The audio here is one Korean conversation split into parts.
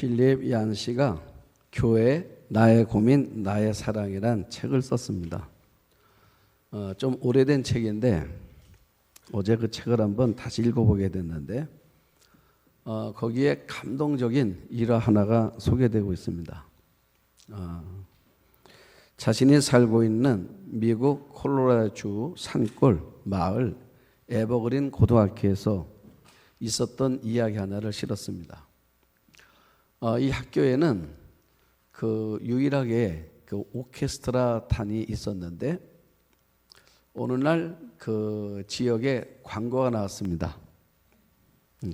필립 얀 씨가 교회 나의 고민 나의 사랑이란 책을 썼습니다. 좀 오래된 책인데 어제 그 책을 한번 다시 읽어보게 됐는데 거기에 감동적인 일화 하나가 소개되고 있습니다. 자신이 살고 있는 미국 콜로라도주 산골 마을 에버그린 고등학교에서 있었던 이야기 하나를 실었습니다. 이 학교에는 유일하게 오케스트라 단이 있었는데 어느 날 그 지역에 광고가 나왔습니다.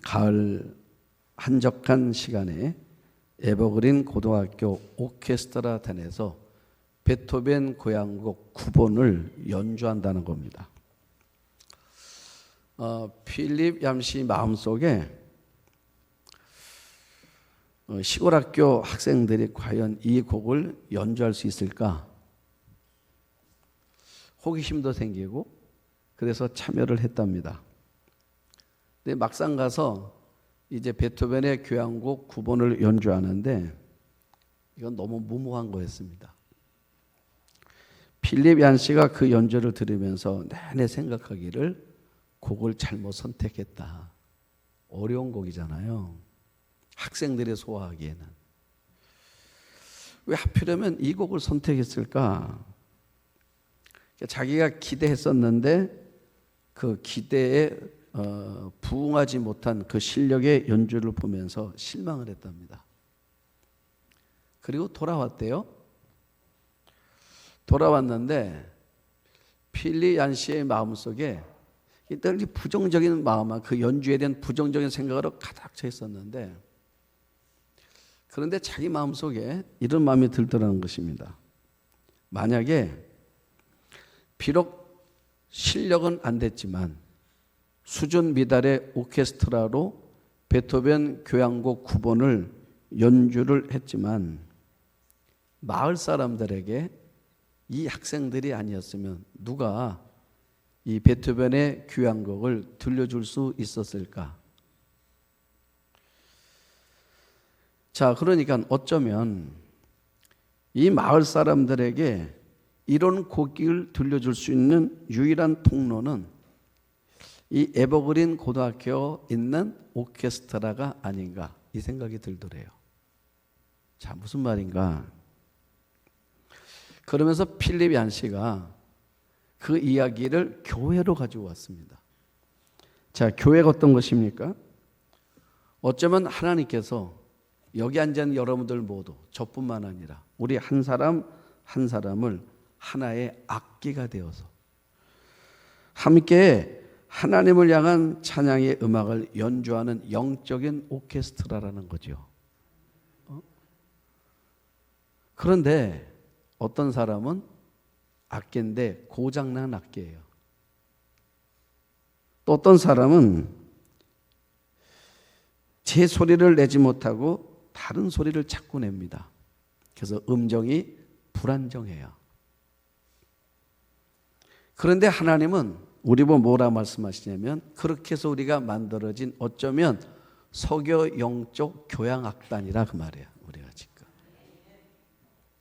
가을 한적한 시간에 에버그린 고등학교 오케스트라 단에서 베토벤 고향곡 9번을 연주한다는 겁니다. 필립 얌 씨 마음속에 시골 학교 학생들이 과연 이 곡을 연주할 수 있을까? 호기심도 생기고 그래서 참여를 했답니다. 근데 막상 가서 이제 베토벤의 교향곡 9번을 연주하는데 이건 너무 무모한 거였습니다. 필립 얀 씨가 그 연주를 들으면서 내내 생각하기를 곡을 잘못 선택했다. 어려운 곡이잖아요. 학생들이 소화하기에는. 왜 하필이면 이 곡을 선택했을까? 자기가 기대했었는데 그 기대에 부응하지 못한 그 실력의 연주를 보면서 실망을 했답니다. 그리고 돌아왔대요. 돌아왔는데 필립 얀 씨의 마음속에 늘 부정적인 마음만 그 연주에 대한 부정적인 생각으로 가득 차 있었는데 그런데 자기 마음속에 이런 마음이 들더라는 것입니다. 만약에 비록 실력은 안 됐지만 수준 미달의 오케스트라로 베토벤 교향곡 9번을 연주를 했지만 마을 사람들에게 이 학생들이 아니었으면 누가 이 베토벤의 교향곡을 들려줄 수 있었을까? 자, 그러니까 어쩌면 이 마을 사람들에게 이런 곡을 들려줄 수 있는 유일한 통로는 이 에버그린 고등학교에 있는 오케스트라가 아닌가 이 생각이 들더래요. 자, 무슨 말인가? 그러면서 필립 얀 씨가 그 이야기를 교회로 가지고 왔습니다. 자, 교회가 어떤 것입니까? 어쩌면 하나님께서 여기 앉은 여러분들 모두 저뿐만 아니라 우리 한 사람 한 사람을 하나의 악기가 되어서 함께 하나님을 향한 찬양의 음악을 연주하는 영적인 오케스트라라는 거죠. 그런데 어떤 사람은 악기인데 고장난 악기예요. 또 어떤 사람은 제 소리를 내지 못하고 다른 소리를 자꾸 냅니다. 그래서 음정이 불안정해요. 그런데 하나님은 우리 보고 뭐라 말씀하시냐면 그렇게 해서 우리가 만들어진 어쩌면 서교 영적 교향악단이라 그 말이에요. 우리가 지금.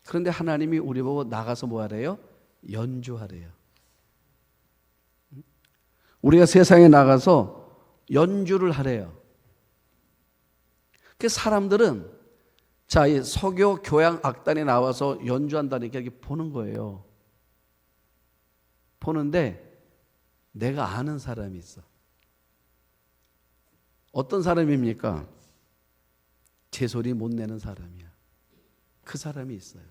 그런데 하나님이 우리 보고 나가서 뭐 하래요? 연주하래요. 우리가 세상에 나가서 연주를 하래요. 그 사람들은 자, 이 서교 교향 악단에 나와서 연주한다니까 이렇게 보는 거예요. 보는데 내가 아는 사람이 있어. 어떤 사람입니까? 제 소리 못 내는 사람이야. 그 사람이 있어요.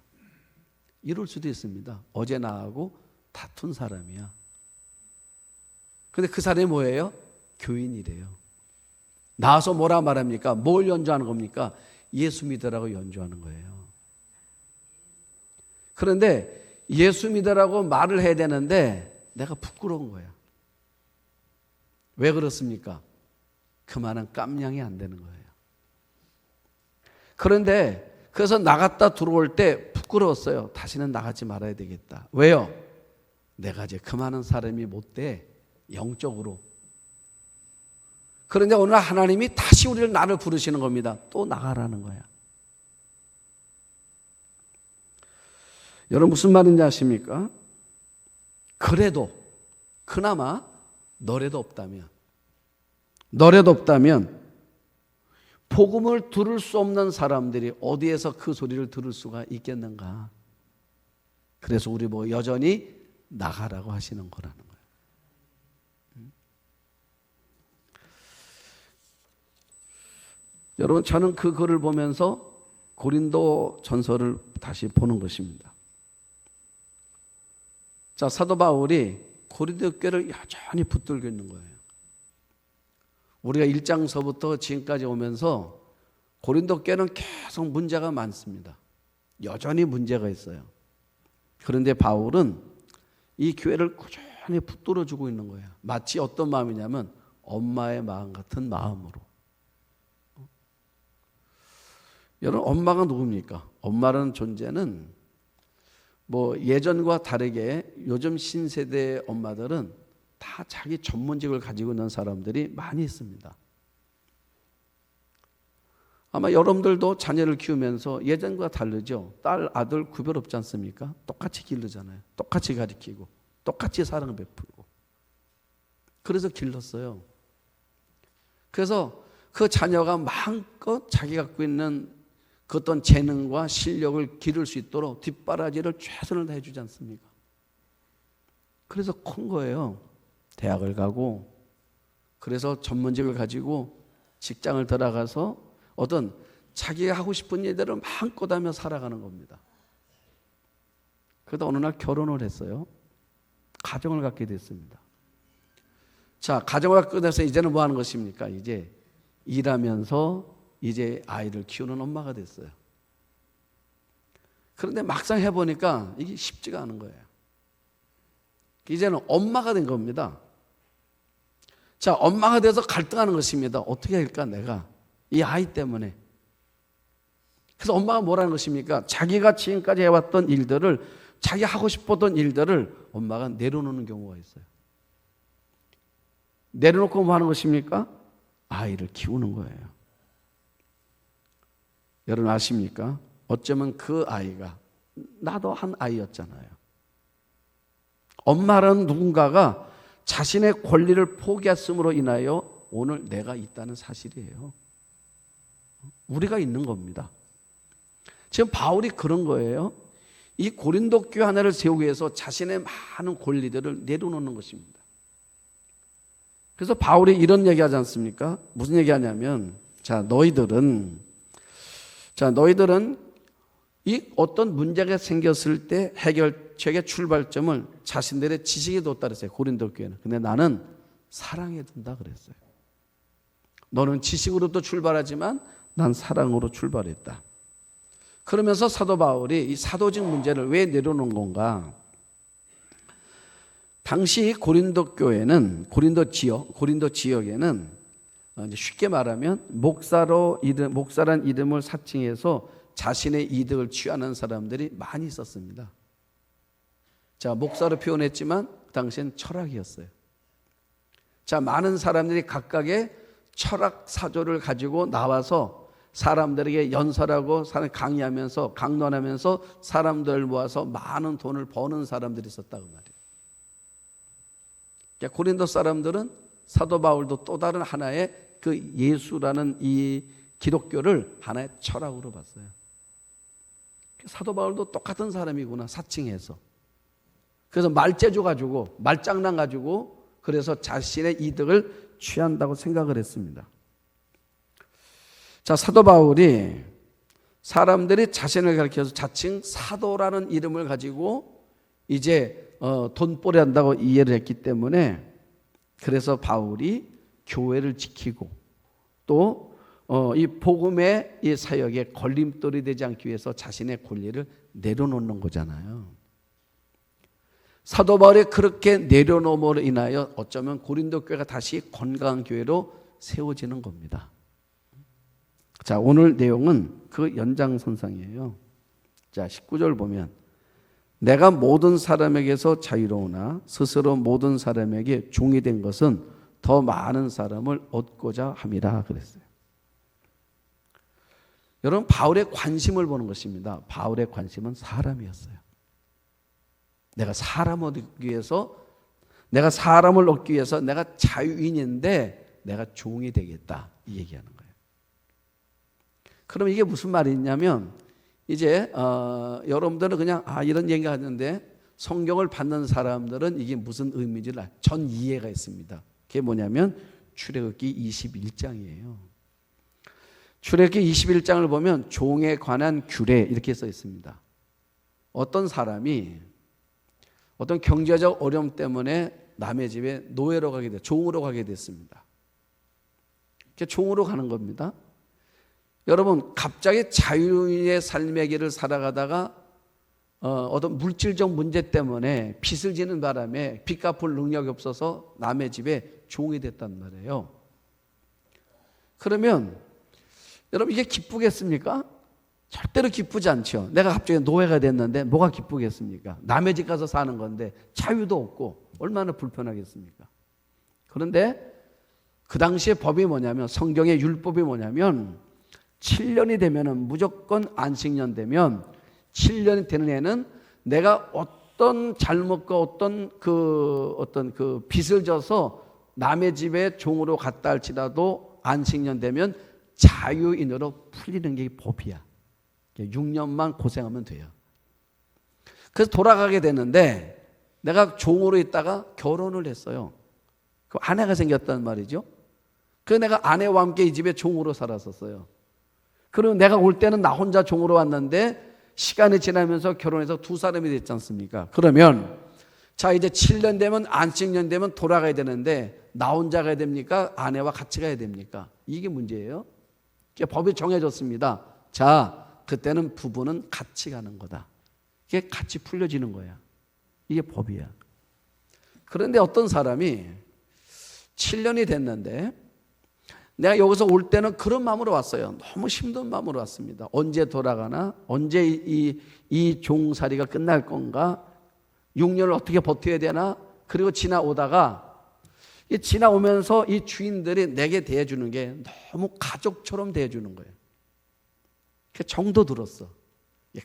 이럴 수도 있습니다. 어제 나하고 다툰 사람이야. 근데 그 사람이 뭐예요? 교인이래요. 나와서 뭐라 말합니까? 뭘 연주하는 겁니까? 예수 믿으라고 연주하는 거예요. 그런데 예수 믿으라고 말을 해야 되는데 내가 부끄러운 거야. 왜 그렇습니까? 그만한 깜냥이 안 되는 거예요. 그런데 그래서 나갔다 들어올 때 부끄러웠어요. 다시는 나가지 말아야 되겠다. 왜요? 내가 이제 그만한 사람이 못 돼. 영적으로. 그런데 오늘 하나님이 다시 나를 부르시는 겁니다. 또 나가라는 거야. 여러분 무슨 말인지 아십니까? 그래도 그나마 너래도 없다면 복음을 들을 수 없는 사람들이 어디에서 그 소리를 들을 수가 있겠는가? 그래서 우리 여전히 나가라고 하시는 거라는 거예요. 여러분 저는 그 글을 보면서 고린도 전서를 다시 보는 것입니다. 자, 사도 바울이 고린도 교회를 여전히 붙들고 있는 거예요. 우리가 1장서부터 지금까지 오면서 고린도 교회는 계속 문제가 많습니다. 여전히 문제가 있어요. 그런데 바울은 이 교회를 꾸준히 붙들어주고 있는 거예요. 마치 어떤 마음이냐면 엄마의 마음 같은 마음으로. 여러분 엄마가 누굽니까? 엄마라는 존재는 예전과 다르게 요즘 신세대 엄마들은 다 자기 전문직을 가지고 있는 사람들이 많이 있습니다. 아마 여러분들도 자녀를 키우면서 예전과 다르죠. 딸, 아들 구별 없지 않습니까? 똑같이 기르잖아요. 똑같이 가르치고 똑같이 사랑을 베풀고. 그래서 길렀어요. 그래서 그 자녀가 마음껏 자기 갖고 있는 그 어떤 재능과 실력을 기를 수 있도록 뒷바라지를 최선을 다해 주지 않습니까? 그래서 큰 거예요. 대학을 가고 그래서 전문직을 가지고 직장을 들어가서 어떤 자기가 하고 싶은 일들을 마음껏 하며 살아가는 겁니다. 그러다 어느 날 결혼을 했어요. 가정을 갖게 됐습니다. 자, 가정을 갖게 돼서 이제는 뭐 하는 것입니까? 이제 일하면서 이제 아이를 키우는 엄마가 됐어요. 그런데 막상 해보니까 이게 쉽지가 않은 거예요. 이제는 엄마가 된 겁니다. 자, 엄마가 돼서 갈등하는 것입니다. 어떻게 할까 내가 이 아이 때문에. 그래서 엄마가 뭐라는 것입니까? 자기가 지금까지 해왔던 일들을 자기 하고 싶었던 일들을 엄마가 내려놓는 경우가 있어요. 내려놓고 뭐 하는 것입니까? 아이를 키우는 거예요. 여러분 아십니까? 어쩌면 그 아이가 나도 한 아이였잖아요. 엄마라는 누군가가 자신의 권리를 포기했음으로 인하여 오늘 내가 있다는 사실이에요. 우리가 있는 겁니다. 지금 바울이 그런 거예요. 이 고린도 교회 하나를 세우기 위해서 자신의 많은 권리들을 내려놓는 것입니다. 그래서 바울이 이런 얘기하지 않습니까? 무슨 얘기하냐면 너희들은 이 어떤 문제가 생겼을 때 해결책의 출발점을 자신들의 지식에 뒀다 그랬어요. 고린도 교회는. 근데 나는 사랑에 둔다 그랬어요. 너는 지식으로도 출발하지만 난 사랑으로 출발했다. 그러면서 사도 바울이 이 사도직 문제를 왜 내려놓은 건가? 당시 고린도 교회는 고린도 지역에는 쉽게 말하면 목사란 이름을 사칭해서 자신의 이득을 취하는 사람들이 많이 있었습니다. 자, 목사로 표현했지만 그 당시엔 철학이었어요. 자, 많은 사람들이 각각의 철학 사조를 가지고 나와서 사람들에게 연설하고 강의하면서 강론하면서 사람들을 모아서 많은 돈을 버는 사람들이 있었다고 말이에요. 그러니까 고린도 사람들은 사도 바울도 또 다른 하나의 그 예수라는 이 기독교를 하나의 철학으로 봤어요. 사도 바울도 똑같은 사람이구나 사칭해서. 그래서 말재주 가지고 말장난 가지고 그래서 자신의 이득을 취한다고 생각을 했습니다. 자, 사도 바울이 사람들이 자신을 가리켜서 자칭 사도라는 이름을 가지고 이제 돈벌이 한다고 이해를 했기 때문에 그래서 바울이 교회를 지키고 또 이 복음의 이 사역에 걸림돌이 되지 않기 위해서 자신의 권리를 내려놓는 거잖아요. 사도 바울이 그렇게 내려놓음으로 인하여 어쩌면 고린도 교회가 다시 건강한 교회로 세워지는 겁니다. 자, 오늘 내용은 그 연장선상이에요. 자, 19절 보면 내가 모든 사람에게서 자유로우나 스스로 모든 사람에게 종이 된 것은 더 많은 사람을 얻고자 함이라 그랬어요. 여러분 바울의 관심을 보는 것입니다. 바울의 관심은 사람이었어요. 내가 사람을 얻기 위해서 내가 자유인인데 내가 종이 되겠다, 이 얘기하는 거예요. 그럼 이게 무슨 말이냐면 이제 여러분들은 그냥 이런 얘기가 하는데 성경을 받는 사람들은 이게 무슨 의미인지를 전 이해가 있습니다. 그게 뭐냐면 출애굽기 21장이에요. 출애굽기 21장을 보면 종에 관한 규례 이렇게 써 있습니다. 어떤 사람이 어떤 경제적 어려움 때문에 남의 집에 노예로 가게 돼, 종으로 가게 됐습니다. 종으로 가는 겁니다. 여러분, 갑자기 자유의 삶의 길을 살아가다가 어떤 물질적 문제 때문에 빚을 지는 바람에 빚 갚을 능력이 없어서 남의 집에 종이 됐단 말이에요. 그러면 여러분, 이게 기쁘겠습니까? 절대로 기쁘지 않죠. 내가 갑자기 노예가 됐는데 뭐가 기쁘겠습니까? 남의 집 가서 사는 건데 자유도 없고 얼마나 불편하겠습니까? 그런데 그 당시에 법이 뭐냐면, 성경의 율법이 뭐냐면 7년이 되면은 무조건 안식년 되면 7년이 되는 애는 내가 어떤 잘못과 어떤 그 빚을 져서 남의 집에 종으로 갔다 할지라도 안식년 되면 자유인으로 풀리는 게 법이야. 6년만 고생하면 돼요. 그래서 돌아가게 되는데 내가 종으로 있다가 결혼을 했어요. 그 아내가 생겼단 말이죠. 그래서 내가 아내와 함께 이 집에 종으로 살았었어요. 그리고 내가 올 때는 나 혼자 종으로 왔는데 시간이 지나면서 결혼해서 두 사람이 됐지 않습니까? 그러면 자, 이제 7년 되면 안식년 되면 돌아가야 되는데 나 혼자 가야 됩니까? 아내와 같이 가야 됩니까? 이게 문제예요. 법이 정해졌습니다. 자, 그때는 부부는 같이 가는 거다. 이게 같이 풀려지는 거야. 이게 법이야. 그런데 어떤 사람이 7년이 됐는데 내가 여기서 올 때는 그런 마음으로 왔어요. 너무 힘든 마음으로 왔습니다. 언제 돌아가나? 언제 이 종살이가 끝날 건가? 6년을 어떻게 버텨야 되나? 그리고 지나오다가 지나오면서 이 주인들이 내게 대해주는 게 너무 가족처럼 대해주는 거예요. 정도 들었어.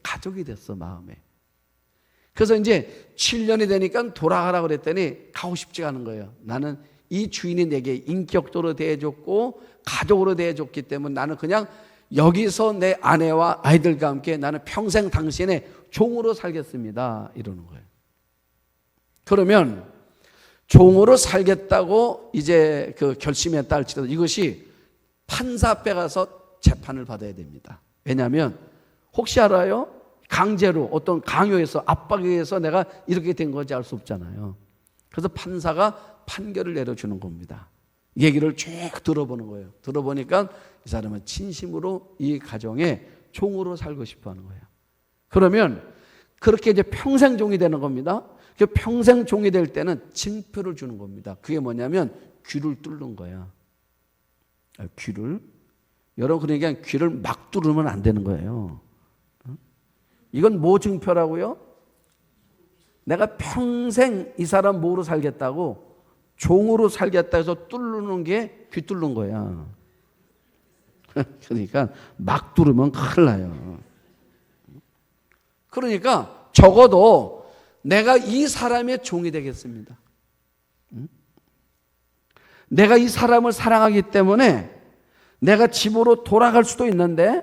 가족이 됐어, 마음에. 그래서 이제 7년이 되니까 돌아가라고 그랬더니 가고 싶지가 않은 거예요. 나는 이 주인이 내게 인격적으로 대해줬고 가족으로 대해줬기 때문에 나는 그냥 여기서 내 아내와 아이들과 함께 나는 평생 당신의 종으로 살겠습니다, 이러는 거예요. 그러면 종으로 살겠다고 이제 그 결심했다 할지라도 이것이 판사 앞에 가서 재판을 받아야 됩니다. 왜냐하면 혹시 알아요? 강제로 어떤 강요해서 압박에 의해서 내가 이렇게 된 건지 알 수 없잖아요. 그래서 판사가 판결을 내려주는 겁니다. 얘기를 쭉 들어보는 거예요. 들어보니까 이 사람은 진심으로 이 가정에 종으로 살고 싶어 하는 거예요. 그러면 그렇게 이제 평생 종이 되는 겁니다. 그 평생 종이 될 때는 징표를 주는 겁니다. 그게 뭐냐면 귀를 뚫는 거야. 귀를. 여러분, 그러니까 귀를 막 뚫으면 안 되는 거예요. 이건 뭐 증표라고요? 내가 평생 이 사람 뭐로 살겠다고 종으로 살겠다 해서 뚫는 게 귀 뚫는 거야. 그러니까 막 뚫으면 큰일 나요. 그러니까 적어도 내가 이 사람의 종이 되겠습니다. 내가 이 사람을 사랑하기 때문에 내가 집으로 돌아갈 수도 있는데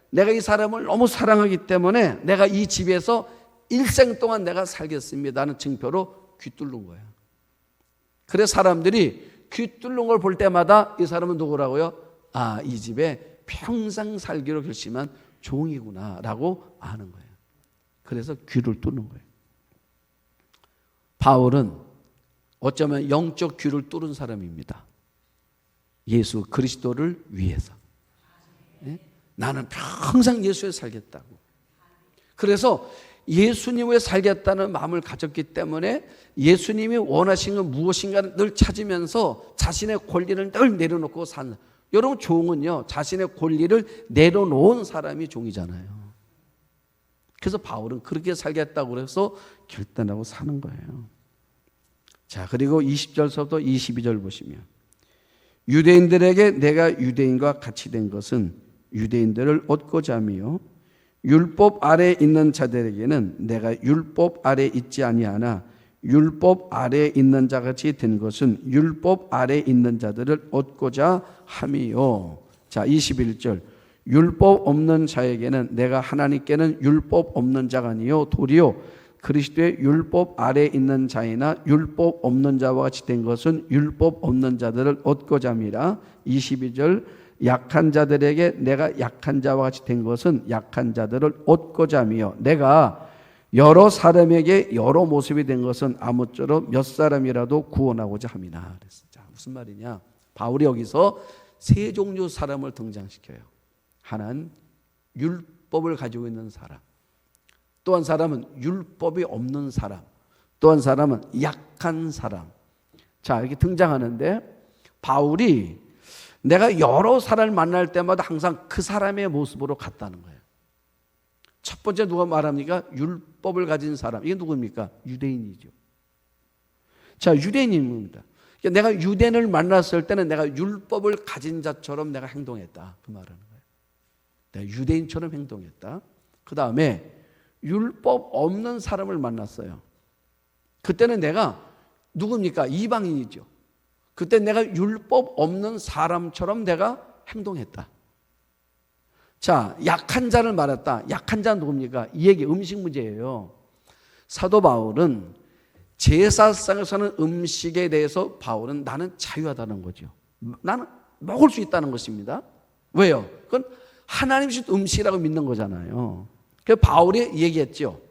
내가 이 사람을 너무 사랑하기 때문에 내가 이 집에서 일생 동안 내가 살겠습니다 하는 증표로 귀 뚫는 거야. 그래서 사람들이 귀 뚫는 걸 볼 때마다 이 사람은 누구라고요? 아, 이 집에 평생 살기로 결심한 종이구나 라고 아는 거예요. 그래서 귀를 뚫는 거예요. 바울은 어쩌면 영적 귀를 뚫은 사람입니다. 예수 그리스도를 위해서. 나는 평생 예수에 살겠다고. 그래서 예수님을 살겠다는 마음을 가졌기 때문에 예수님이 원하신 건 무엇인가를 늘 찾으면서 자신의 권리를 늘 내려놓고 사는. 여러분, 종은요, 자신의 권리를 내려놓은 사람이 종이잖아요. 그래서 바울은 그렇게 살겠다고 해서 결단하고 사는 거예요. 자, 그리고 20절서부터 22절 보시면 유대인들에게 내가 유대인과 같이 된 것은 유대인들을 얻고자 하며 율법 아래 있는 자들에게는 내가 율법 아래 있지 아니하나 율법 아래 있는 자같이 된 것은 율법 아래 있는 자들을 얻고자 함이요. 자, 21절. 율법 없는 자에게는 내가 하나님께는 율법 없는 자가 아니요 도리요 그리스도의 율법 아래 있는 자이나 율법 없는 자와 같이 된 것은 율법 없는 자들을 얻고자 함이라. 22절. 약한 자들에게 내가 약한 자와 같이 된 것은 약한 자들을 얻고자 함이요 내가 여러 사람에게 여러 모습이 된 것은 아무쪼록 몇 사람이라도 구원하고자 함이나. 그랬어. 자, 무슨 말이냐? 바울이 여기서 세 종류 사람을 등장시켜요. 하나는 율법을 가지고 있는 사람, 또 한 사람은 율법이 없는 사람, 또 한 사람은 약한 사람. 자, 이렇게 등장하는데 바울이 내가 여러 사람을 만날 때마다 항상 그 사람의 모습으로 갔다는 거예요. 첫 번째 누가 말합니까? 율법을 가진 사람. 이게 누굽니까? 유대인이죠. 자, 유대인입니다. 내가 유대인을 만났을 때는 내가 율법을 가진 자처럼 내가 행동했다. 그 말하는 거예요. 내가 유대인처럼 행동했다. 그 다음에 율법 없는 사람을 만났어요. 그때는 내가 누굽니까? 이방인이죠. 그때 내가 율법 없는 사람처럼 내가 행동했다. 자, 약한 자를 말했다. 약한 자는 누굽니까? 이 얘기 음식 문제예요. 사도 바울은 제사상에서는 음식에 대해서 바울은 나는 자유하다는 거죠. 나는 먹을 수 있다는 것입니다. 왜요? 그건 하나님 주신 음식이라고 믿는 거잖아요. 그래서 바울이 얘기했죠.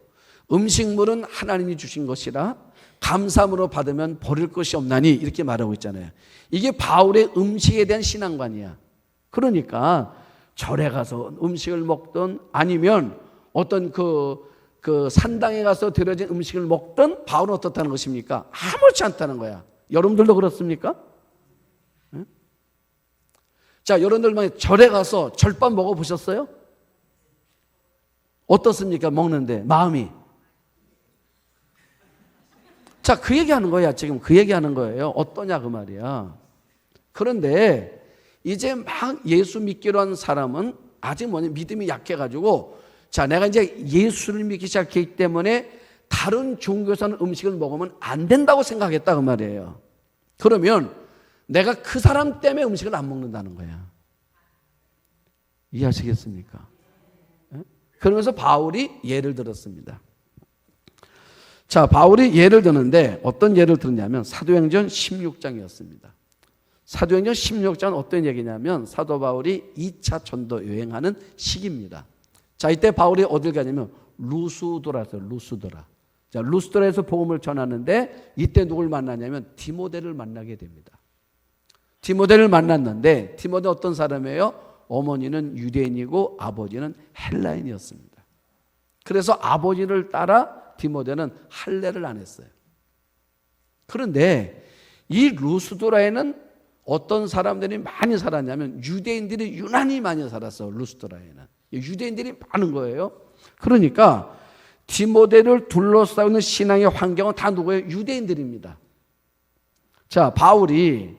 음식물은 하나님이 주신 것이라 감사함으로 받으면 버릴 것이 없나니 이렇게 말하고 있잖아요. 이게 바울의 음식에 대한 신앙관이야. 그러니까 절에 가서 음식을 먹든 아니면 어떤 그 산당에 가서 드려진 음식을 먹든 바울은 어떻다는 것입니까? 아무렇지 않다는 거야. 여러분들도 그렇습니까? 네? 자, 여러분들 절에 가서 절밥 먹어보셨어요? 어떻습니까? 먹는데 마음이. 자, 그 얘기하는 거야. 지금 그 얘기하는 거예요. 어떠냐 그 말이야. 그런데 이제 막 예수 믿기로 한 사람은 아직 믿음이 약해가지고 자, 내가 이제 예수를 믿기 시작했기 때문에 다른 종교에서는 음식을 먹으면 안 된다고 생각했다 그 말이에요. 그러면 내가 그 사람 때문에 음식을 안 먹는다는 거야. 이해하시겠습니까? 그러면서 바울이 예를 들었습니다. 자, 바울이 예를 드는데 어떤 예를 들었냐면 사도행전 16장이었습니다. 사도행전 16장은 어떤 얘기냐면 사도 바울이 2차 전도 여행하는 시기입니다. 자, 이때 바울이 어딜 가냐면 루스드라에서 루스드라. 자, 루스드라에서 복음을 전하는데 이때 누굴 만나냐면 디모데를 만나게 됩니다. 디모데를 만났는데 디모데 어떤 사람이에요? 어머니는 유대인이고 아버지는 헬라인이었습니다. 그래서 아버지를 따라 디모데는 할례를 안 했어요. 그런데 이 루스드라에는 어떤 사람들이 많이 살았냐면 유대인들이 유난히 많이 살았어. 루스드라에는 유대인들이 많은 거예요. 그러니까 디모데를 둘러싸고 신앙의 환경은 다 누구예요? 유대인들입니다. 자, 바울이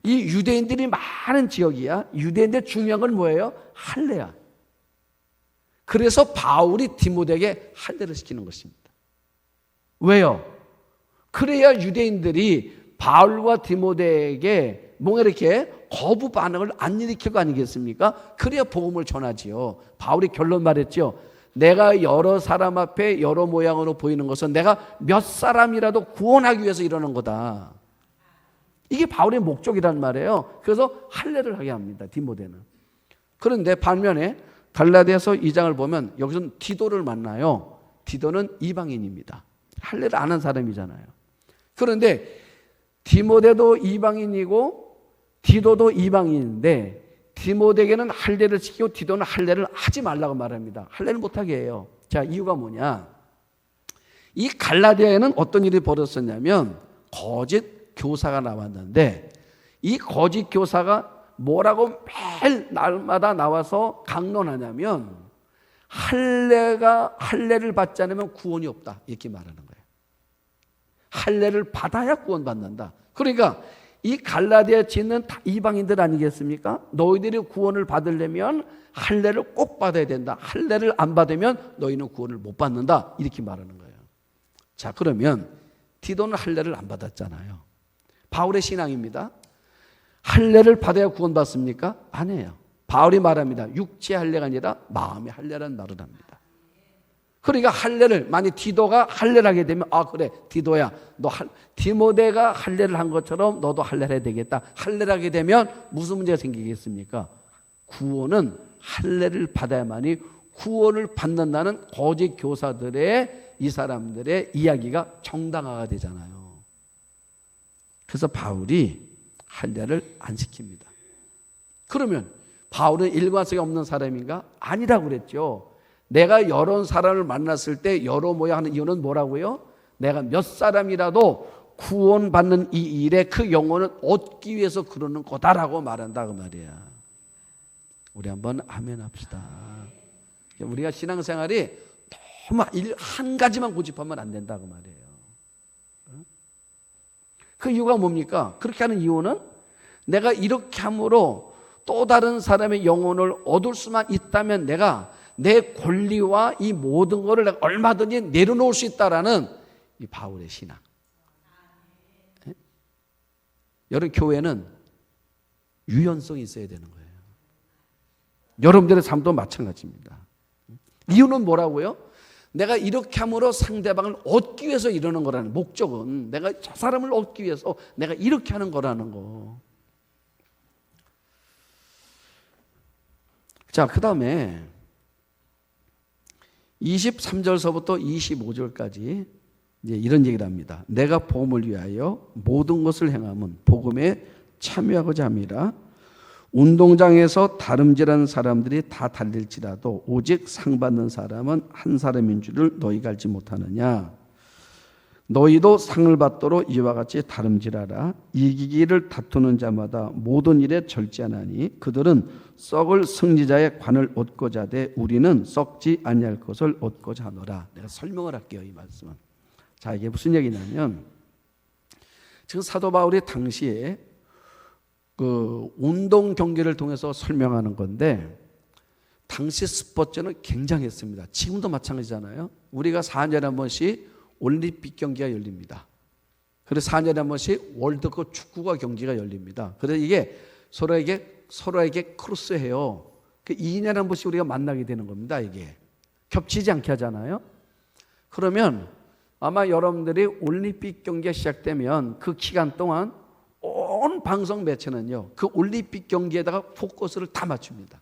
이 유대인들이 많은 지역이야. 유대인들 중요한 건 뭐예요? 할례야. 그래서 바울이 디모데에게 할례를 시키는 것입니다. 왜요? 그래야 유대인들이 바울과 디모데에게 뭔가 이렇게 거부 반응을 안 일으킬 거 아니겠습니까? 그래야 복음을 전하지요. 바울이 결론 말했죠. 내가 여러 사람 앞에 여러 모양으로 보이는 것은 내가 몇 사람이라도 구원하기 위해서 이러는 거다. 이게 바울의 목적이란 말이에요. 그래서 할례를 하게 합니다. 디모데는. 그런데 반면에 갈라디아서 2장을 보면 여기서는 디도를 만나요. 디도는 이방인입니다. 할례를 안 한 사람이잖아요. 그런데 디모데도 이방인이고 디도도 이방인인데 디모데에게는 할례를 시키고 디도는 할례를 하지 말라고 말합니다. 할례를 못하게 해요. 자, 이유가 뭐냐? 이 갈라디아에는 어떤 일이 벌어졌냐면 거짓 교사가 나왔는데 이 거짓 교사가 뭐라고 매일 날마다 나와서 강론하냐면 할례를 받지 않으면 구원이 없다 이렇게 말하는 거예요. 할례를 받아야 구원받는다. 그러니까 이 갈라디아에 있는 이방인들 아니겠습니까? 너희들이 구원을 받으려면 할례를 꼭 받아야 된다. 할례를 안 받으면 너희는 구원을 못 받는다. 이렇게 말하는 거예요. 자, 그러면 디도는 할례를 안 받았잖아요. 바울의 신앙입니다. 할례를 받아야 구원받습니까? 아니에요. 바울이 말합니다. 육체 할례가 아니라 마음의 할례라는 말을 합니다. 그러니까 할례를, 만약 디도가 할례를 하게 되면 그래 디도야, 너 디모데가 할례를 한 것처럼 너도 할례를 해야 되겠다. 할례를 하게 되면 무슨 문제가 생기겠습니까? 구원은 할례를 받아야만이 구원을 받는다는 거짓 교사들의, 이 사람들의 이야기가 정당화가 되잖아요. 그래서 바울이 할례를 안 시킵니다. 그러면 바울은 일관성이 없는 사람인가? 아니라고 그랬죠. 내가 여러 사람을 만났을 때 여러 모야 하는 이유는 뭐라고요? 내가 몇 사람이라도 구원받는 이 일에 그 영혼을 얻기 위해서 그러는 거다라고 말한다 그 말이야. 우리 한번 아멘 합시다. 우리가 신앙생활이 너무 한 가지만 고집하면 안 된다 그 말이에요. 그 이유가 뭡니까? 그렇게 하는 이유는 내가 이렇게 함으로 또 다른 사람의 영혼을 얻을 수만 있다면 내가 내 권리와 이 모든 것을 내가 얼마든지 내려놓을 수 있다라는 이 바울의 신앙. 여러분, 교회는 유연성이 있어야 되는 거예요. 여러분들의 삶도 마찬가지입니다. 이유는 뭐라고요? 내가 이렇게 함으로 상대방을 얻기 위해서 이러는 거라는 목적은 내가 저 사람을 얻기 위해서 내가 이렇게 하는 거라는 거. 자, 그 다음에 23절서부터 25절까지 이제 이런 얘기를 합니다. 내가 복음을 위하여 모든 것을 행함은 복음에 참여하고자 함이라. 운동장에서 다름질하는 사람들이 다 달릴지라도 오직 상 받는 사람은 한 사람인 줄을 너희가 알지 못하느냐. 너희도 상을 받도록 이와 같이 다름질하라. 이기기를 다투는 자마다 모든 일에 절제하나니 그들은 썩을 승리자의 관을 얻고자 하되 우리는 썩지 아니할 것을 얻고자 하노라. 내가 설명을 할게요, 이 말씀은. 자, 이게 무슨 얘기냐면 지금 사도 바울이 당시에 그 운동 경기를 통해서 설명하는 건데 당시 스포츠는 굉장했습니다. 지금도 마찬가지잖아요. 우리가 4년에 한 번씩 올림픽 경기가 열립니다. 그래서 4년에 한 번씩 월드컵 축구가 경기가 열립니다. 그래서 이게 서로에게 크로스해요. 그 2년에 한 번씩 우리가 만나게 되는 겁니다. 이게 겹치지 않게 하잖아요. 그러면 아마 여러분들이 올림픽 경기가 시작되면 그 기간 동안 온 방송 매체는요, 그 올림픽 경기에다가 포커스를 다 맞춥니다.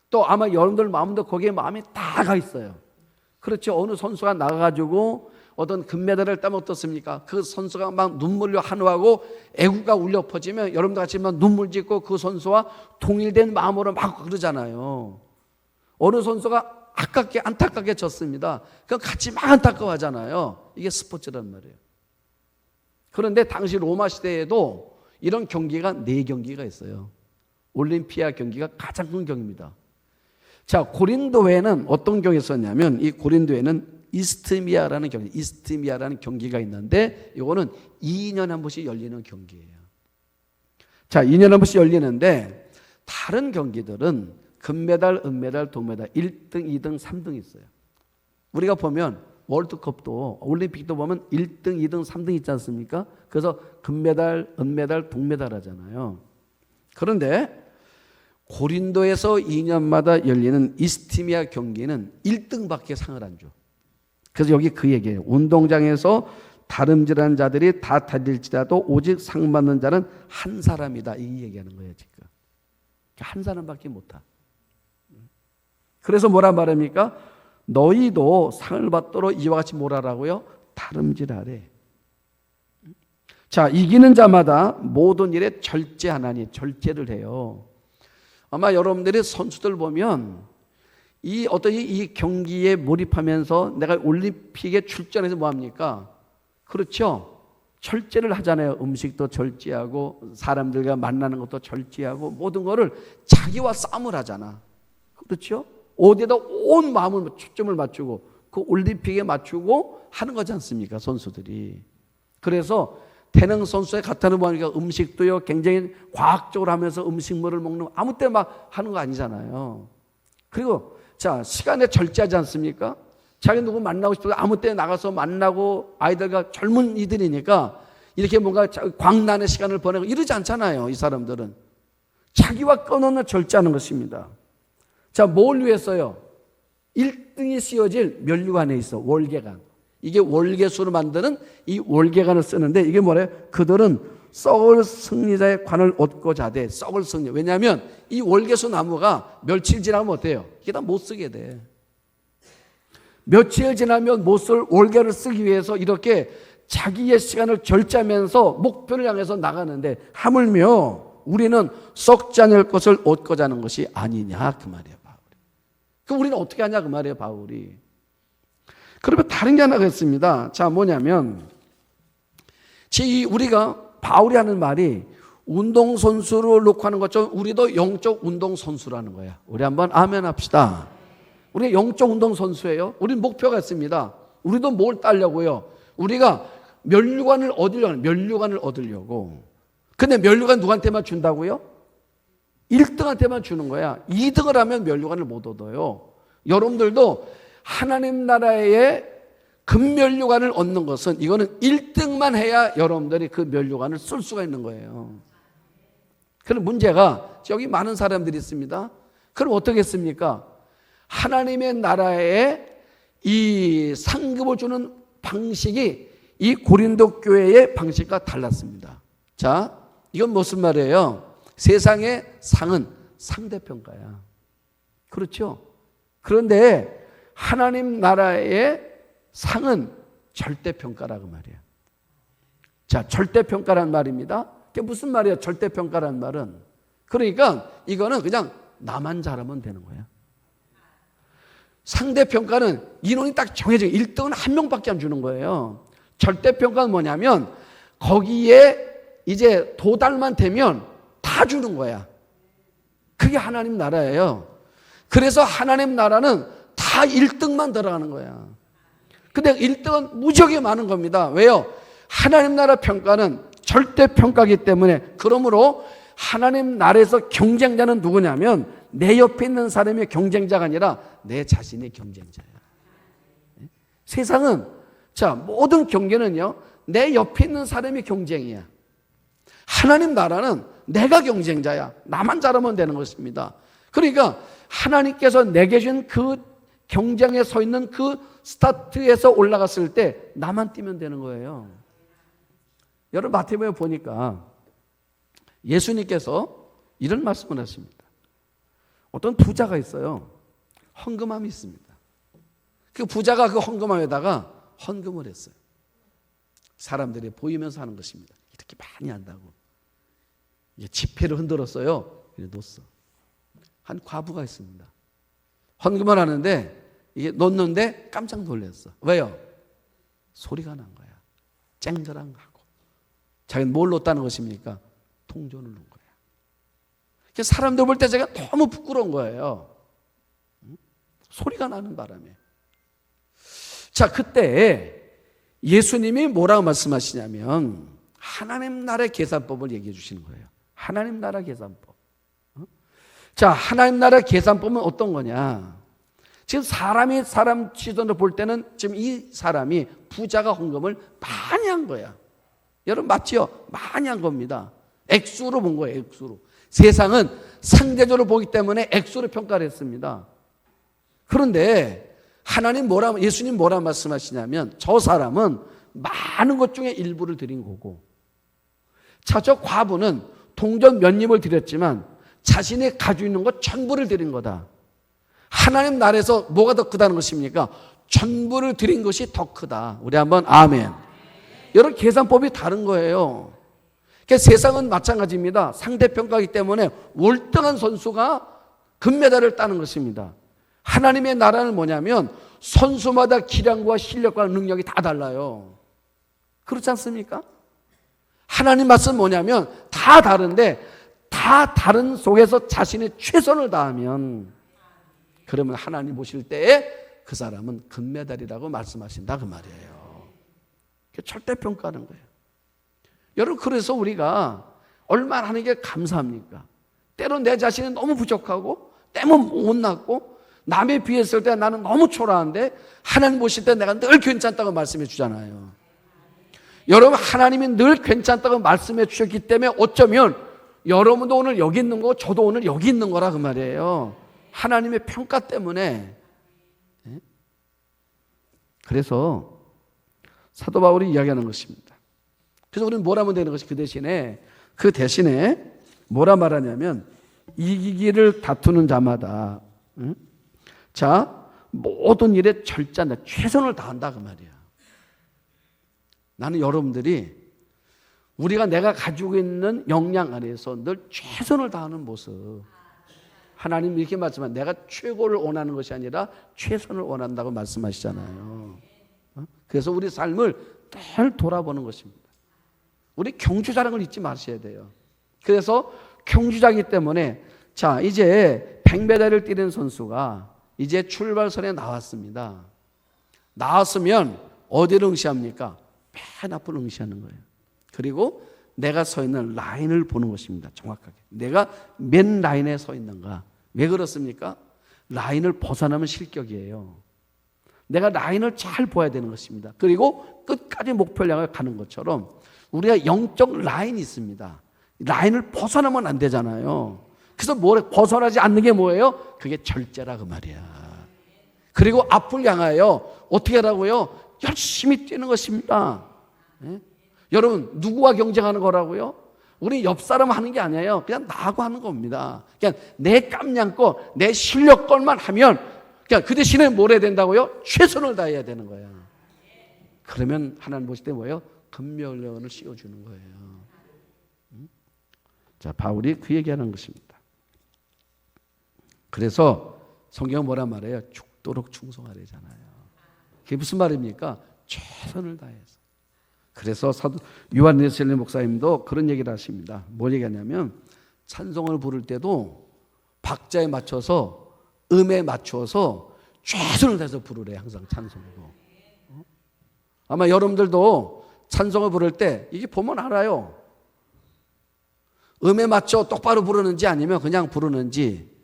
또 아마 여러분들 마음도 거기에 마음이 다 가 있어요. 그렇죠. 어느 선수가 나가가지고 어떤 금메달을 따면 어떻습니까? 그 선수가 막 눈물로 한호하고 애구가 울려 퍼지면 여러분들 같이 막 눈물 짓고 그 선수와 동일된 마음으로 막 그러잖아요. 어느 선수가 안타깝게 졌습니다. 그럼 같이 막 안타까워하잖아요. 이게 스포츠란 말이에요. 그런데 당시 로마 시대에도 이런 경기가 4경기가 있어요. 올림피아 경기가 가장 큰 경기입니다. 자, 고린도에는 어떤 경기가 있었냐면 이 고린도에는 이스트미아라는 경기가 있는데 이거는 2년에 한 번씩 열리는 경기예요. 자, 2년에 한 번씩 열리는데 다른 경기들은 금메달, 은메달, 동메달 1등, 2등, 3등이 있어요. 우리가 보면 월드컵도 올림픽도 보면 1등, 2등, 3등 있지 않습니까? 그래서 금메달, 은메달, 동메달 하잖아요. 그런데 고린도에서 2년마다 열리는 이스티미아 경기는 1등밖에 상을 안 줘. 그래서 여기 그 얘기예요. 운동장에서 다름질하는 자들이 다 달릴지라도 오직 상 받는 자는 한 사람이다. 이 얘기하는 거예요, 지금. 한 사람밖에 못 타. 그래서 뭐라 말합니까? 너희도 상을 받도록 이와 같이 뭐라라고요? 다름질하래. 자, 이기는 자마다 모든 일에 절제하나니, 절제를 해요. 아마 여러분들이 선수들 보면 이 경기에 몰입하면서 내가 올림픽에 출전해서 뭐 합니까? 그렇죠. 절제를 하잖아요. 음식도 절제하고 사람들과 만나는 것도 절제하고 모든 거를 자기와 싸움을 하잖아. 그렇죠? 어디에다 온 마음을 초점을 맞추고 그 올림픽에 맞추고 하는 거지 않습니까? 선수들이. 그래서 태능 선수의 같다는 보니까 음식도요 굉장히 과학적으로 하면서 음식물을 먹는 아무 때 막 하는 거 아니잖아요. 그리고 자, 시간에 절제하지 않습니까? 자기 누구 만나고 싶어도 아무 때 나가서 만나고 아이들과 젊은 이들이니까 이렇게 뭔가 광란의 시간을 보내고 이러지 않잖아요. 이 사람들은 자기와 끊어놓는 절제하는 것입니다. 자, 뭘 위해서요? 1등이 씌워질 면류관에 있어. 월계관. 이게 월계수로 만드는 이 월계관을 쓰는데 이게 뭐래요? 그들은 썩을 승리자의 관을 얻고자 돼. 썩을 승리. 왜냐하면 이 월계수 나무가 며칠 지나면 어때요? 이게 다 못 쓰게 돼. 며칠 지나면 못 쓸 월계를 쓰기 위해서 이렇게 자기의 시간을 절제하면서 목표를 향해서 나가는데 하물며 우리는 썩지 않을 것을 얻고자 하는 것이 아니냐 그 말이에요. 바울이. 그럼 우리는 어떻게 하냐 그 말이에요. 바울이. 그러면 다른 게 하나가 있습니다. 자, 뭐냐면 우리가 바울이 하는 말이 운동선수를 놓고 하는 것처럼 우리도 영적 운동선수라는 거야. 우리 한번 아멘 합시다. 우리 영적 운동선수예요. 우리는 목표가 있습니다. 우리도 뭘 따려고요? 우리가 면류관을 얻으려고. 근데 면류관 누구한테만 준다고요? 1등한테만 주는 거야. 2등을 하면 면류관을 못 얻어요. 여러분들도 하나님 나라의 금면류관을 얻는 것은 이거는 1등만 해야 여러분들이 그 면류관을 쓸 수가 있는 거예요. 그럼 문제가 여기 많은 사람들이 있습니다. 그럼 어떻게 했습니까? 하나님의 나라에 이 상급을 주는 방식이 이 고린도 교회의 방식과 달랐습니다. 자, 이건 무슨 말이에요? 세상의 상은 상대평가야. 그렇죠? 그런데 하나님 나라의 상은 절대평가라고 말이에요. 자, 절대평가란 말입니다. 그게 무슨 말이에요? 절대평가란 말은. 그러니까 이거는 그냥 나만 잘하면 되는 거야. 상대평가는 인원이 딱 정해져. 1등은 한 명밖에 안 주는 거예요. 절대평가는 뭐냐면 거기에 이제 도달만 되면 다 주는 거야. 그게 하나님 나라예요. 그래서 하나님 나라는 다 1등만 들어가는 거야. 근데 1등은 무지하게 많은 겁니다. 왜요? 하나님 나라 평가는 절대평가이기 때문에. 그러므로 하나님 나라에서 경쟁자는 누구냐면 내 옆에 있는 사람의 경쟁자가 아니라 내 자신의 경쟁자야. 세상은 자, 모든 경계는요 내 옆에 있는 사람의 경쟁이야. 하나님 나라는 내가 경쟁자야. 나만 잘하면 되는 것입니다. 그러니까 하나님께서 내게 준 그 경쟁에 서 있는 그 스타트에서 올라갔을 때 나만 뛰면 되는 거예요. 여러분 마태복음에 보니까 예수님께서 이런 말씀을 하십니다. 어떤 부자가 있어요. 헌금함이 있습니다. 그 부자가 그 헌금함에다가 헌금을 했어요. 사람들이 보이면서 하는 것입니다. 이렇게 많이 한다고. 지폐를 흔들었어요. 이래 놓았어. 한 과부가 있습니다. 헌금을 하는데 이게 놓는데 깜짝 놀랐어. 왜요? 소리가 난 거야. 쨍그랑하고. 자기는 뭘 놓았다는 것입니까? 통존을 놓은 거야. 사람들 볼 때 제가 너무 부끄러운 거예요. 소리가 나는 바람에. 자, 그때 예수님이 뭐라고 말씀하시냐면 하나님 나라의 계산법을 얘기해 주시는 거예요. 하나님 나라 계산법. 자, 하나님 나라 계산법은 어떤 거냐? 지금 사람이 사람 시선으로 볼 때는 지금 이 사람이 부자가 헌금을 많이 한 거야. 여러분 맞죠? 많이 한 겁니다. 액수로 본 거예요. 액수로. 세상은 상대적으로 보기 때문에 액수로 평가를 했습니다. 그런데 예수님 뭐라 말씀하시냐면 저 사람은 많은 것 중에 일부를 드린 거고, 자, 저 과부는 동전 몇 입을 드렸지만 자신이 가지고 있는 것 전부를 드린 거다. 하나님 나라에서 뭐가 더 크다는 것입니까? 전부를 드린 것이 더 크다. 우리 한번 아멘. 여러분 계산법이 다른 거예요. 그러니까 세상은 마찬가지입니다. 상대평가이기 때문에 월등한 선수가 금메달을 따는 것입니다. 하나님의 나라는 뭐냐면 선수마다 기량과 실력과 능력이 다 달라요. 그렇지 않습니까? 하나님 말씀은 뭐냐면 다 다른데 다 다른 속에서 자신의 최선을 다하면 그러면 하나님 보실 때에 그 사람은 금메달이라고 말씀하신다 그 말이에요. 절대평가하는 거예요. 여러분, 그래서 우리가 얼마나 하는 게 감사합니까? 때로 내 자신이 너무 부족하고 때문 못났고 남에 비했을 때 나는 너무 초라한데 하나님 보실 때 내가 늘 괜찮다고 말씀해 주잖아요. 여러분, 하나님이 늘 괜찮다고 말씀해 주셨기 때문에 어쩌면 여러분도 오늘 여기 있는 거고 저도 오늘 여기 있는 거라 그 말이에요. 하나님의 평가 때문에. 그래서 사도 바울이 이야기하는 것입니다. 그래서 우리는 뭘 하면 되는 것이 그 대신에 뭐라 말하냐면 이기기를 다투는 자마다 자 모든 일에 절제한다, 최선을 다한다 그 말이야. 나는 여러분들이 우리가 내가 가지고 있는 역량 안에서 늘 최선을 다하는 모습, 하나님 이렇게 말씀하면 내가 최고를 원하는 것이 아니라 최선을 원한다고 말씀하시잖아요. 그래서 우리 삶을 늘 돌아보는 것입니다. 우리 경주자랑을 잊지 마셔야 돼요. 그래서 경주자이기 때문에 자 이제 100m를 뛰는 선수가 이제 출발선에 나왔습니다. 나왔으면 어디를 응시합니까? 맨 앞을 응시하는 거예요. 그리고 내가 서 있는 라인을 보는 것입니다. 정확하게 내가 맨 라인에 서 있는가. 왜 그렇습니까? 라인을 벗어나면 실격이에요. 내가 라인을 잘 봐야 되는 것입니다. 그리고 끝까지 목표를 향해 가는 것처럼 우리가 영적 라인이 있습니다. 라인을 벗어나면 안 되잖아요. 그래서 벗어나지 않는 게 뭐예요? 그게 절제라 그 말이야. 그리고 앞을 향하여 어떻게 하라고요? 열심히 뛰는 것입니다. 여러분, 누구와 경쟁하는 거라고요? 우리 옆 사람 하는 게 아니에요. 그냥 나하고 하는 겁니다. 그냥 내 깜냥껏 내 실력 것만 하면 그냥 그 대신에 뭘 해야 된다고요? 최선을 다해야 되는 거야. 그러면 하나님 보실 때 뭐예요? 금멸련을 씌워주는 거예요. 자, 바울이 그 얘기하는 것입니다. 그래서 성경은 뭐란 말이에요? 죽도록 충성하래잖아요. 그게 무슨 말입니까? 최선을 다해서. 그래서 사도 요한 웨슬리 목사님도 그런 얘기를 하십니다. 뭘 얘기하냐면 찬송을 부를 때도 박자에 맞춰서 음에 맞춰서 최선을 다해서 부르래. 항상 찬송으로. 아마 여러분들도 찬송을 부를 때 이게 보면 알아요. 음에 맞춰 똑바로 부르는지 아니면 그냥 부르는지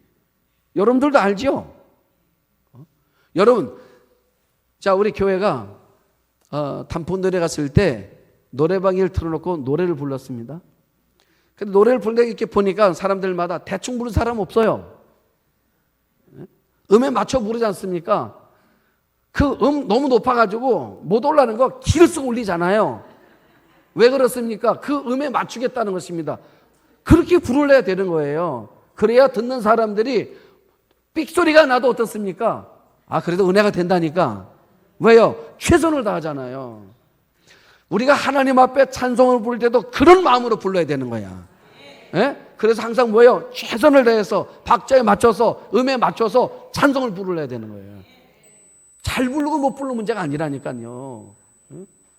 여러분들도 알죠? 여러분, 자 우리 교회가 단풍노래 갔을 때 노래방을 틀어놓고 노래를 불렀습니다. 근데 노래를 부르는데 이렇게 보니까 사람들마다 대충 부르는 사람 없어요. 음에 맞춰 부르지 않습니까? 그 너무 높아가지고 못 올라가는 거 기를 쓰고 올리잖아요. 왜 그렇습니까? 그 음에 맞추겠다는 것입니다. 그렇게 부르려야 되는 거예요. 그래야 듣는 사람들이 삑소리가 나도 어떻습니까? 아, 그래도 은혜가 된다니까. 왜요? 최선을 다하잖아요. 우리가 하나님 앞에 찬송을 부를 때도 그런 마음으로 불러야 되는 거야. 예? 그래서 항상 뭐예요? 최선을 다해서 박자에 맞춰서 음에 맞춰서 찬송을 부르려야 되는 거예요. 잘 부르고 못 부르는 문제가 아니라니까요.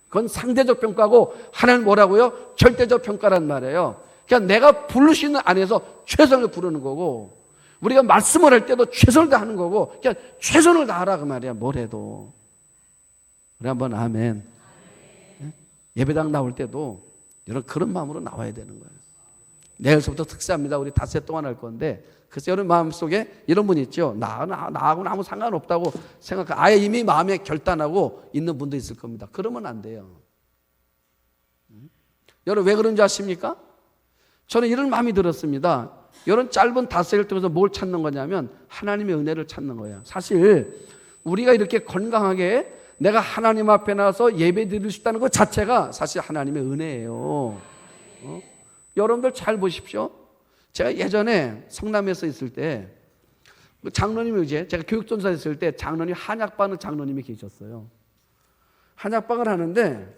그건 상대적 평가고 하나님 뭐라고요? 절대적 평가란 말이에요. 그러니까 내가 부를 수 있는 안에서 최선을 부르는 거고 우리가 말씀을 할 때도 최선을 다하는 거고 그러니까 최선을 다하라 그 말이야. 뭘 해도. 우리 한번 아멘. 예배당 나올 때도 여러분 그런 마음으로 나와야 되는 거예요. 내일서부터 특사합니다. 우리 닷새 동안 할 건데 그래서 여러분 마음속에 이런 분 있죠. 나하고는 아무 상관없다고 생각하고 아예 이미 마음에 결단하고 있는 분도 있을 겁니다. 그러면 안 돼요. 여러분 왜 그런지 아십니까? 저는 이런 마음이 들었습니다. 이런 짧은 닷새를 통해서 뭘 찾는 거냐면 하나님의 은혜를 찾는 거예요. 사실 우리가 이렇게 건강하게 내가 하나님 앞에 나와서 예배 드릴 수 있다는 것 자체가 사실 하나님의 은혜예요. 여러분들 잘 보십시오. 제가 예전에 성남에서 있을 때 장로님이 제가 교육전사 있을 때 장로님 한약방을 장로님이 계셨어요. 한약방을 하는데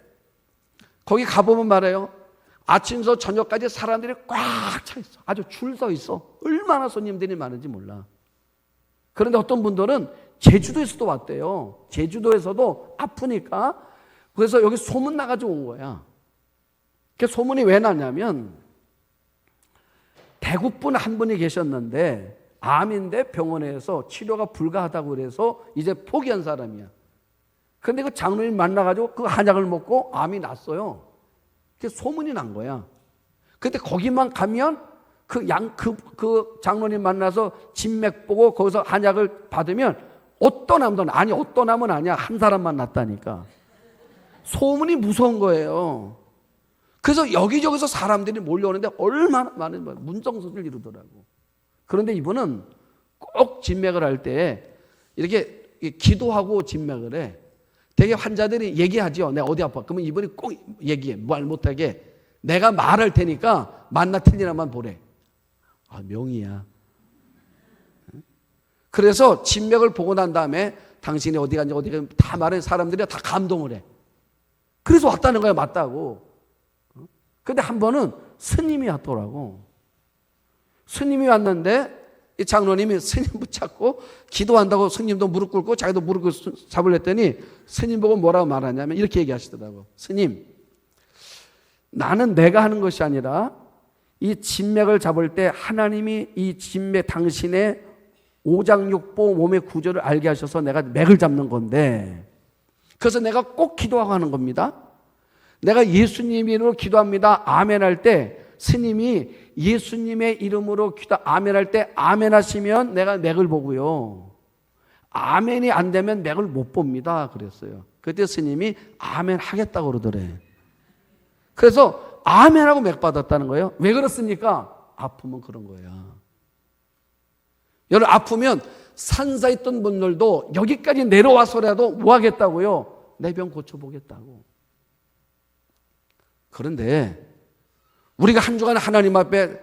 거기 가보면 말해요. 아침부터 저녁까지 사람들이 꽉 차 있어. 아주 줄 서 있어. 얼마나 손님들이 많은지 몰라. 그런데 어떤 분들은 제주도에서도 왔대요. 제주도에서도 아프니까 그래서 여기 소문 나가지고 온 거야. 그 소문이 왜 나냐면 대구분 한 분이 계셨는데 암인데 병원에서 치료가 불가하다고 그래서 이제 포기한 사람이야. 그런데 그 장로님 만나가지고 그 한약을 먹고 암이 났어요. 그 소문이 난 거야. 근데 거기만 가면 그 장로님 만나서 진맥 보고 거기서 한약을 받으면 어떤 암도 아니 어떤 암은 아니야. 한 사람만 났다니까. 소문이 무서운 거예요. 그래서 여기저기서 사람들이 몰려오는데 얼마나 많은 문정선을 이루더라고. 그런데 이분은 꼭 진맥을 할 때 이렇게 기도하고 진맥을 해. 되게 환자들이 얘기하죠. 내가 어디 아파. 그러면 이분이 꼭 얘기해. 말 못하게. 내가 말할 테니까 맞나 틀리나만 보래. 아, 명이야. 그래서 진맥을 보고 난 다음에 당신이 어디 간지 어디 간지 다 말해. 사람들이 다 감동을 해. 그래서 왔다는 거야. 맞다고. 근데 한 번은 스님이 왔더라고. 스님이 왔는데 이 장로님이 스님 붙잡고 기도한다고 스님도 무릎 꿇고 자기도 무릎 꿇고 잡으랬더니 스님 보고 뭐라고 말하냐면 이렇게 얘기하시더라고. 스님, 나는 내가 하는 것이 아니라 이 진맥을 잡을 때 하나님이 이 진맥 당신의 오장육부 몸의 구조를 알게 하셔서 내가 맥을 잡는 건데 그래서 내가 꼭 기도하고 하는 겁니다. 내가 예수님 이름으로 기도합니다. 아멘 할 때 스님이 예수님의 이름으로 기도 아멘 할 때 아멘 하시면 내가 맥을 보고요. 아멘이 안 되면 맥을 못 봅니다. 그랬어요. 그때 스님이 아멘 하겠다고 그러더래. 그래서 아멘하고 맥 받았다는 거예요. 왜 그렇습니까? 아프면 그런 거야. 여러분 아프면 산사에 있던 분들도 여기까지 내려와서라도 뭐 하겠다고요? 내 병 고쳐보겠다고. 그런데 우리가 한 주간 하나님 앞에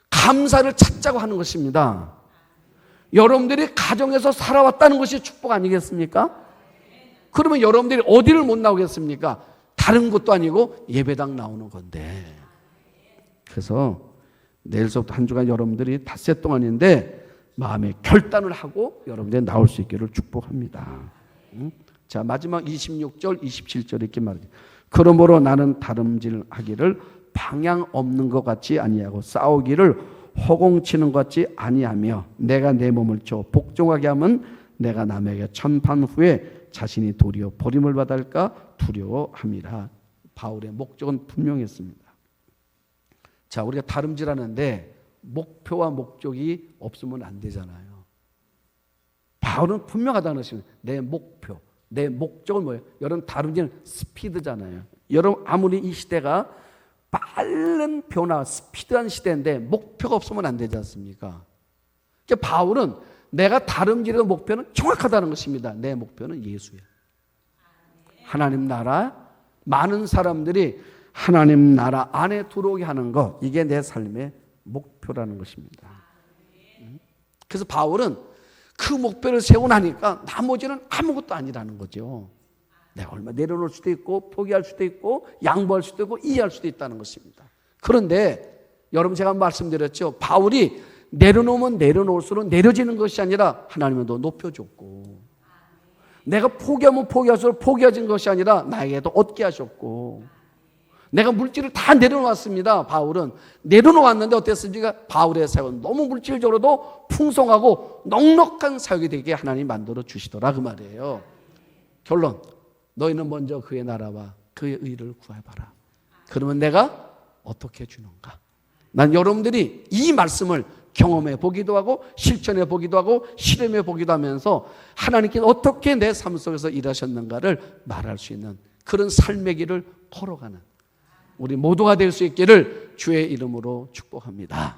감사를 찾자고 하는 것입니다. 여러분들이 가정에서 살아왔다는 것이 축복 아니겠습니까? 그러면 여러분들이 어디를 못 나오겠습니까? 다른 곳도 아니고 예배당 나오는 건데. 그래서 내일서부터 한 주간 여러분들이 닷새 동안인데 마음의 결단을 하고 여러분들이 나올 수 있기를 축복합니다. 자, 마지막 26절, 27절 이렇게 말해요. 그러므로 나는 다름질하기를 방향 없는 것 같이 아니하고 싸우기를 허공치는 것 같이 아니하며 내가 내 몸을 쳐 복종하게 하면 내가 남에게 천판 후에 자신이 도리어 버림을 받을까 두려워함이라. 바울의 목적은 분명했습니다. 자, 우리가 다름질하는데 목표와 목적이 없으면 안 되잖아요. 바울은 분명하다는 것입니다. 내 목표, 내 목적은 뭐예요? 여러분 다름질은 스피드잖아요. 여러분 아무리 이 시대가 빠른 변화, 스피드한 시대인데 목표가 없으면 안 되지 않습니까? 그러니까 바울은 내가 다름질의 목표는 정확하다는 것입니다. 내 목표는 예수야. 하나님 나라, 많은 사람들이 하나님 나라 안에 들어오게 하는 것, 이게 내 삶의 목표라는 것입니다. 그래서 바울은 그 목표를 세우고 나니까 나머지는 아무것도 아니라는 거죠. 내가 얼마 내려놓을 수도 있고 포기할 수도 있고 양보할 수도 있고 이해할 수도 있다는 것입니다. 그런데 여러분 제가 말씀드렸죠. 바울이 내려놓으면 내려놓을수록 내려지는 것이 아니라 하나님은 더 높여줬고 내가 포기하면 포기할수록 포기해진 것이 아니라 나에게도 얻게 하셨고 내가 물질을 다 내려놓았습니다. 바울은 내려놓았는데 어땠습니까? 바울의 사역은 너무 물질적으로도 풍성하고 넉넉한 사역이 되게 하나님 만들어 주시더라 그 말이에요. 결론, 너희는 먼저 그의 나라와 그의 의를 구해봐라. 그러면 내가 어떻게 주는가? 난 여러분들이 이 말씀을 경험해 보기도 하고 실천해 보기도 하고 실험해 보기도 하면서 하나님께서 어떻게 내 삶 속에서 일하셨는가를 말할 수 있는 그런 삶의 길을 걸어가는 우리 모두가 될 수 있기를 주의 이름으로 축복합니다.